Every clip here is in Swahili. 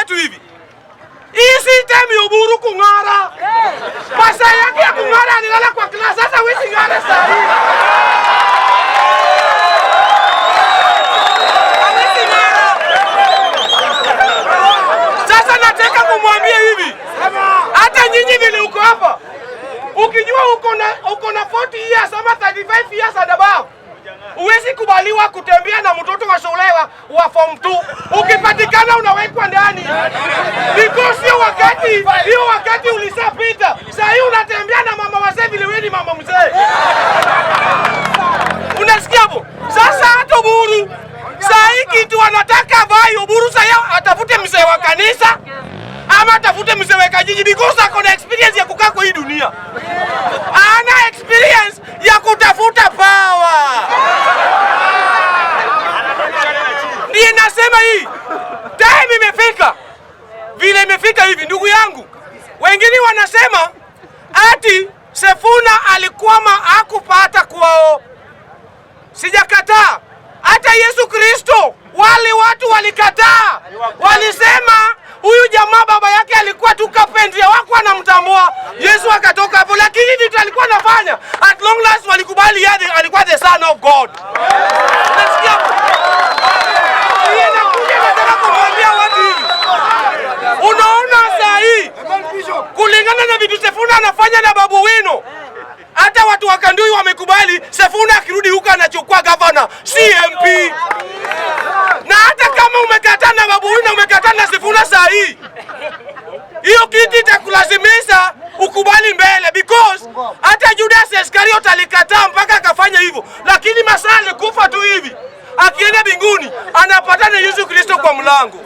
tu hivi. Hii system ya Oburu kung'ara. Masaa yake ya kung'ara alilala kwa class. Sasa wewe ng'ara saa hii. Sasa nataka kumwambia hivi. Hata nyinyi vile uko hapa. Ukijua uko na 40 years ama 35 years and above. Uwezi kubaliwa kutembea na mtoto wa shule wa form 2. Ukipatikana unawekwa ndani. Because hiyo wakati ulisapita. Sasa hii unatembea na mama wazee vile wewe ni mama mzee. Unasikia hapo? Sasa hata Oburu. Sasa hii kitu anataka vai Oburu sasa atafute mzee wa kanisa ama atafute mzee wa kijiji because ako na experience ya kukaa kwa hii dunia. Ana experience ya kutafuta power. Ndiye nasema hii. Time imefika. Vile imefika hivi ndugu yangu. Wengine wanasema ati Sifuna alikwama hakupata kwao. Sijakataa. Hata Yesu Kristo wale watu walikataa. Walisema huyu jamaa baba yake alikuwa tu carpenter wako anamtambua. Yesu akatoka hapo lakini vitu alikuwa anafanya at long last walikubali yeye alikuwa the son of God. Nasikia yeye anakuja nataka kumwambia watu hivi. Unaona saa hii kulingana na vitu Sifuna anafanya na Babu Wino. Hata watu wa Kandui wamekubali Sifuna akirudi huko anachukua governor CMP. Na hata kama umekataa na Babu Wino umekataa na Sifuna saa hii. Hiyo kiti itakulazimisha ukubali mbele because hata Judas Iscariot alikataa mpaka akafanya hivyo. Lakini masaa alikufa tu hivi. Akienda mbinguni anapatana na Yesu Kristo kwa mlango.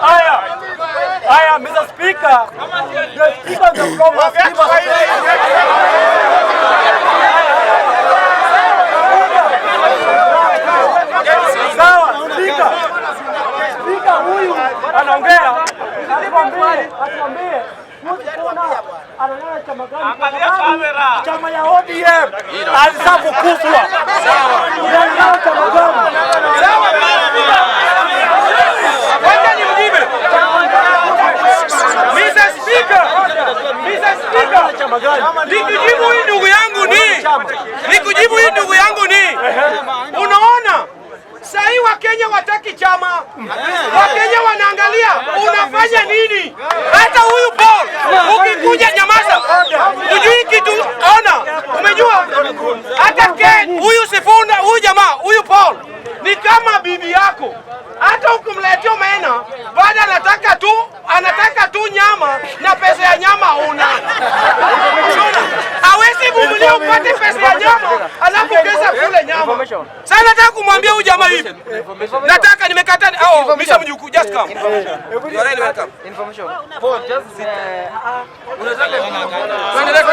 Aya, Mr. Speaker. The Speaker of the Congress. Sawa, Speaker huyu anaongea. Atuambie anaona chama gani? Chama ya ODM alisafu kufwa. Sawa. Anaona chama gani? Sawa. Wacha nimjibu. Mr. Speaker. Nikujibu hii ndugu yangu ni. Unaona? Sahi wa Kenya wataki chama. Wa Kenya wanaangalia unafanya nini? Hata huyu Paul ukikuja nyamaza. Hujui kitu ona. Umejua? Hata Ken huyu Sifuna huyu jamaa huyu Paul ni kama bibi yako. Hata ukimletea omena baada anataka tu nyama na pesa ya nyama una. Hawezi vumilia upate pesa ya nyama alafu pesa kule nyama. Sasa nataka kumwambia huyu jamaa hivi. Nataka nimekata Mr. Mjuku just come. You are welcome. Information. Paul just sit. Tuendelee.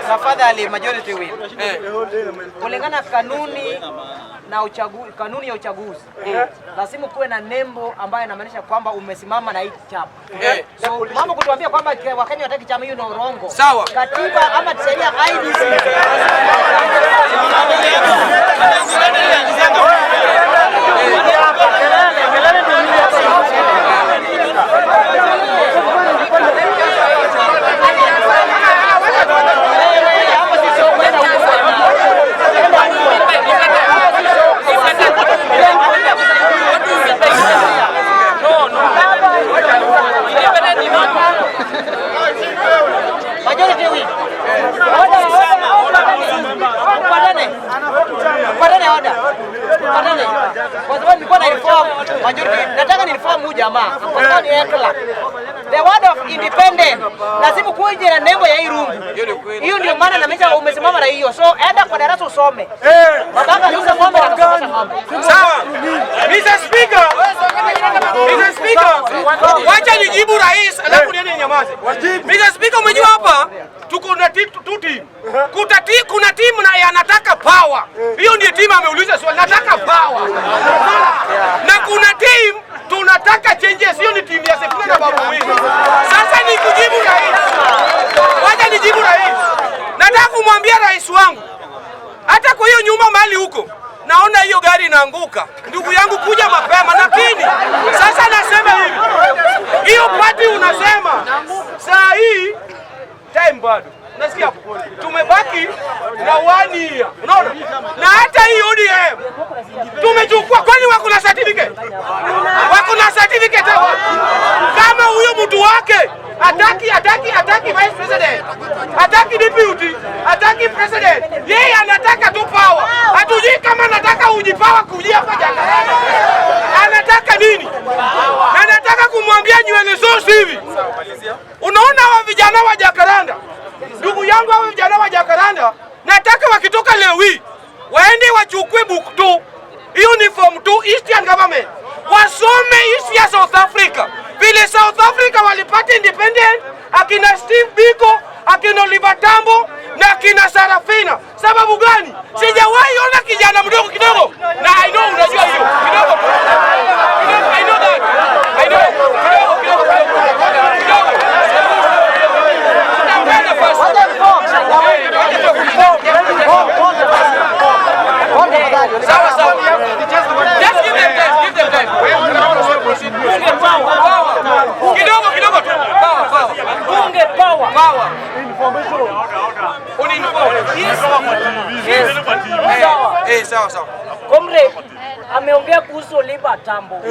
Tafadhali majority whip. Kulingana kanuni ya uchaguzi. Lazima kuwe na nembo ambayo inamaanisha kwamba umesimama na hii chama. So mambo kutuambia kwamba Wakenya wataki chama hiyo ni urongo. Sawa. Katiba ama sheria IDC. Kwa sababu nilikuwa na reform majority. Nataka ni reform huyu jamaa. Kwa ni ekla. The word of independent. Lazima kuje na nembo ya Irungu. Hiyo ndio maana namesha umesimama na hiyo. So enda kwa darasa usome. Babaka aliuza ng'ombe na kusoma ng'ombe. Sawa. Mr. Speaker. Mr. Speaker. Wacha nijibu rais alafu niende nyamaze. Mr. Speaker, umejua hapa tuko na two team. Kuna timu na anataka power. Hiyo ndio timu ameuliza swali, nataka power. Na kuna team tunataka changes. Hiyo ni timu ya Sefuna na Babu Wino. Sasa ni kujibu rais. Wacha nijibu rais. Nataka kumwambia rais wangu, hata kwa hiyo nyuma mahali huko naona hiyo gari inaanguka. Ndugu yangu, kuja mapema. Lakini sasa nasema hivi, hiyo party unasema saa hii time bado. Unasikia hapo? Tumebaki na 1 year. Unaona? Na hata hii ODM tumechukua, kwani wako na certificate? Wako na certificate hapo. Kama huyo mtu wake hataki vice president, hataki deputy, hataki president, yeye anataka tu power. Hatujui kama anataka ujipawa kujia hapa Jakaranda. Anataka nini? Na nataka kumwambia nywele zote hivi. Unaona hawa vijana wa Jakaranda? Ndugu yangu, hawa vijana wa Jakaranda nataka wakitoka leo hii waende wachukue book 2, uniform 2, Eastern government. Wasome history ya South Africa. Vile South Africa walipata independent, akina Steve Biko, akina Oliver Tambo na akina Sarafina. Sababu gani? Sijawahi ona kijana mdogo kidogo. Na I know unajua hiyo. Kidogo. I know that. I know. Kidogo. Sawa. Just give them time. Kidogo tu. Power. Bunge power. Sawa. Comrade ameongea kuhusu Oliver Tambo.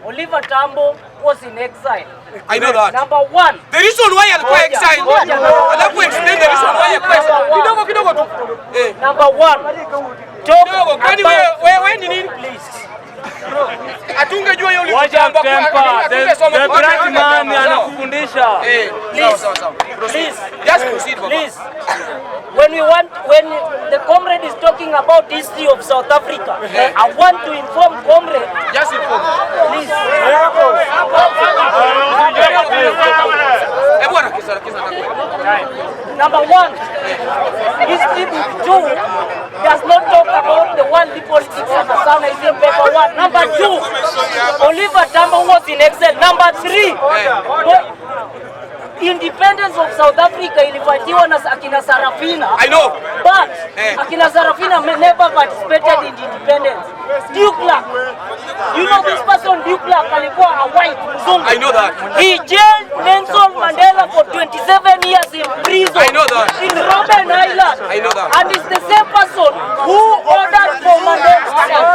Oliver Tambo was in exile. I know that. Number 1. The reason why alikuwa exile. Alafu explain the reason why alikuwa exile. Kidogo tu. Number 1. Kidogo, kwani wewe ni nini? Please. Atungejua hiyo Oliver Tambo. The black man anakufundisha. Please. Just proceed, Baba. Please. When the comrade is talking about history of South Africa, I want to inform comrade. Just inform. Please. Number 1, history book 2 does not talk about the world politics of the South Asian paper 1. Number 2, Oliver Tambo was in exile. Number 3, independence of South Africa ilifatiwa na akina Sarafina. I know. But akina Sarafina never participated in independence. Duke Clark. You know this person, Duke Clark, alikuwa a white mzungu. I know that. He jailed Nelson Mandela for 27 years in prison. I know that. In Robben Island. I know that. And it's the same person who ordered for Mandela.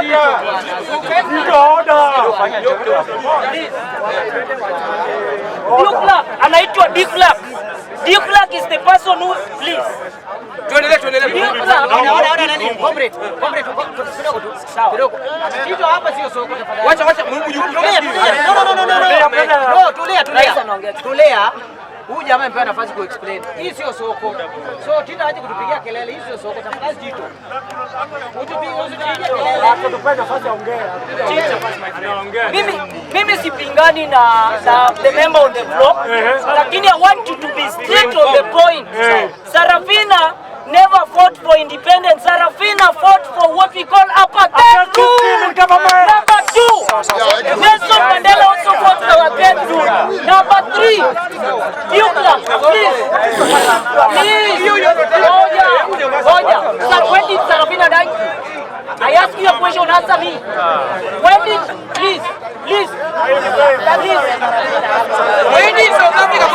Duke Clark, anaitwa Duke Clark. Duke Clark is the person who, please. Tuendelee. Duke Clark. Comrade, kidogo. Kitu hapa sio soko tafadhali. Wacha Mungu yuko. No, tulia. Huyu jamaa amepewa nafasi ku explain. Hii sio soko. So Tito aje kutupigia kelele, hii sio soko. Tafadhali Tito. Usipigie kelele. Hapo tupe nafasi aongee. Mimi sipingani na the member on the floor. Lakini I want you to be straight on the point. Sarafina never fought for independence. Sarafina fought for what we call apartheid. Number 2, Nelson Mandela also fought for apartheid rule. Number 3, Duke, please. Oja. Sir, when did Sarafina die? I ask you a question, answer me. When did, please. When did South Africa